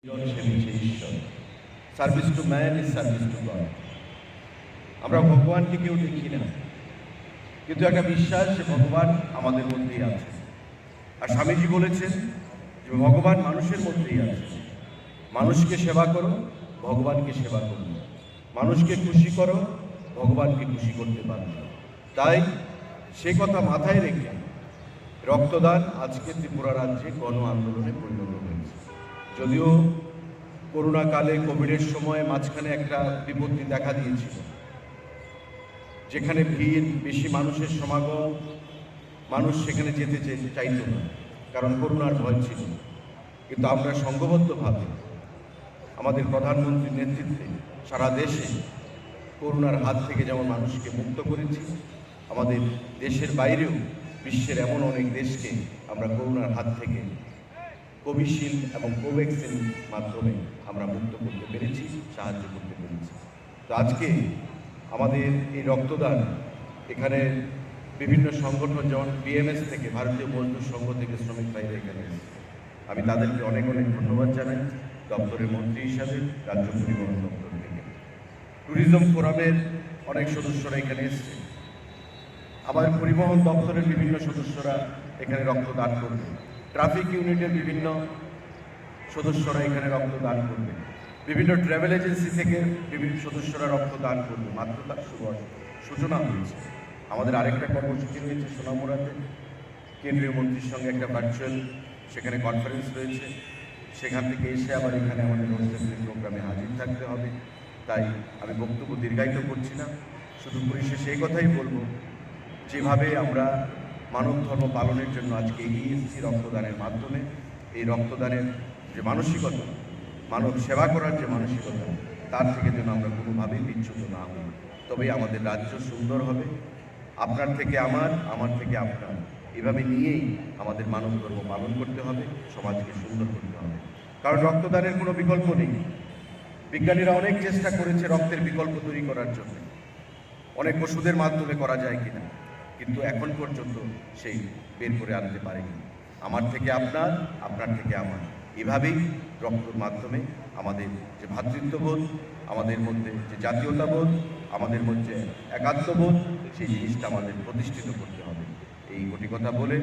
ঈশ্বর। Service to man is service to god. আমরা ভগবানকে কেউ দেখি না, কিন্তু একটা বিশ্বাস যে ভগবান আমাদের মধ্যেই আছে। আর স্বামীজি বলেছেন যে ভগবান মানুষের মধ্যেই আছে। মানুষকে সেবা করো, ভগবানকে সেবা করো। মানুষকে খুশি করো, ভগবানকে খুশি করতে পারো। তাই সে কথা মাথায় রেখে রক্তদান আজকে ত্রিপুরা রাজ্যে গণ আন্দোলনে পরিণত হয়েছে। যদিও করোনাকালে কোভিডের সময় মাঝখানে একটা বিপত্তি দেখা দিয়েছিল, যেখানে ভিড় বেশি, মানুষের সমাগম, মানুষ সেখানে যেতে চাইত না, কারণ করোনার ভয় ছিল। কিন্তু আমরা সংঘবদ্ধভাবে আমাদের প্রধানমন্ত্রীর নেতৃত্বে সারা দেশে করোনার হাত থেকে যেমন মানুষকে মুক্ত করেছি, আমাদের দেশের বাইরেও বিশ্বের এমন অনেক দেশকে আমরা করোনার হাত থেকে কোভিশিল্ড এবং কোভ্যাক্সিন মাধ্যমে আমরা মুক্ত করতে পেরেছি, সাহায্য করতে পেরেছি। তো আজকে আমাদের এই রক্তদান, এখানে বিভিন্ন সংগঠন যেমন বিএমএস থেকে, ভারতীয় মজদুর সংঘ থেকে শ্রমিক ভাইরা এখানে এসেছে। আমি তাদেরকে অনেক অনেক ধন্যবাদ জানাই দপ্তরের মন্ত্রী হিসাবে, রাজ্য পরিবহন দপ্তর থেকে। ট্যুরিজম ফোরামের অনেক সদস্যরা এখানে এসছে। আমাদের পরিবহন দপ্তরের বিভিন্ন সদস্যরা এখানে রক্তদান করবে। ট্রাফিক ইউনিটের বিভিন্ন সদস্যরা এখানে রক্তদান করবে। বিভিন্ন ট্রাভেল এজেন্সি থেকে বিভিন্ন সদস্যরা রক্তদান করবে। মাত্র তার সূচনা হয়েছে। আমাদের আরেকটা কর্মসূচি রয়েছে সোনামুড়াতে, কেন্দ্রীয় মন্ত্রীর সঙ্গে একটা ভার্চুয়াল সেখানে কনফারেন্স রয়েছে। সেখান থেকে এসে আবার এখানে আমাদের অনুষ্ঠানের প্রোগ্রামে হাজির থাকতে হবে। তাই আমি বক্তব্য দীর্ঘায়িত করছি না, শুধু পরিশেষে এই কথাই বলবো, যেভাবে আমরা মানব ধর্ম পালনের জন্য আজকে এগিয়ে এসেছি রক্তদানের মাধ্যমে, এই রক্তদানের যে মানসিকতা, মানব সেবা করার যে মানসিকতা, তার থেকে যেন আমরা কোনোভাবেই বিচ্যুত না হই, তবেই আমাদের রাজ্য সুন্দর হবে। আপনার থেকে আমার, আমার থেকে আপনার, এভাবে নিয়েই আমাদের মানব ধর্ম পালন করতে হবে, সমাজকে সুন্দর করতে হবে। কারণ রক্তদানের কোনো বিকল্প নেই। বিজ্ঞানীরা অনেক চেষ্টা করেছে রক্তের বিকল্প তৈরি করার জন্য, অনেক ওষুধের মাধ্যমে করা যায় কিনা, কিন্তু এখন পর্যন্ত সেই বের করে আনতে পারেনি। আমার থেকে আপনার, আপনার থেকে আমার, এভাবেই রক্তের মাধ্যমে আমাদের যে ভ্রাতৃত্ববোধ, আমাদের মধ্যে যে জাতীয়তাবোধ, আমাদের মধ্যে একাত্মবোধ, সেই জিনিসটা আমাদের প্রতিষ্ঠিত করতে হবে। এই কোটি কথা বলে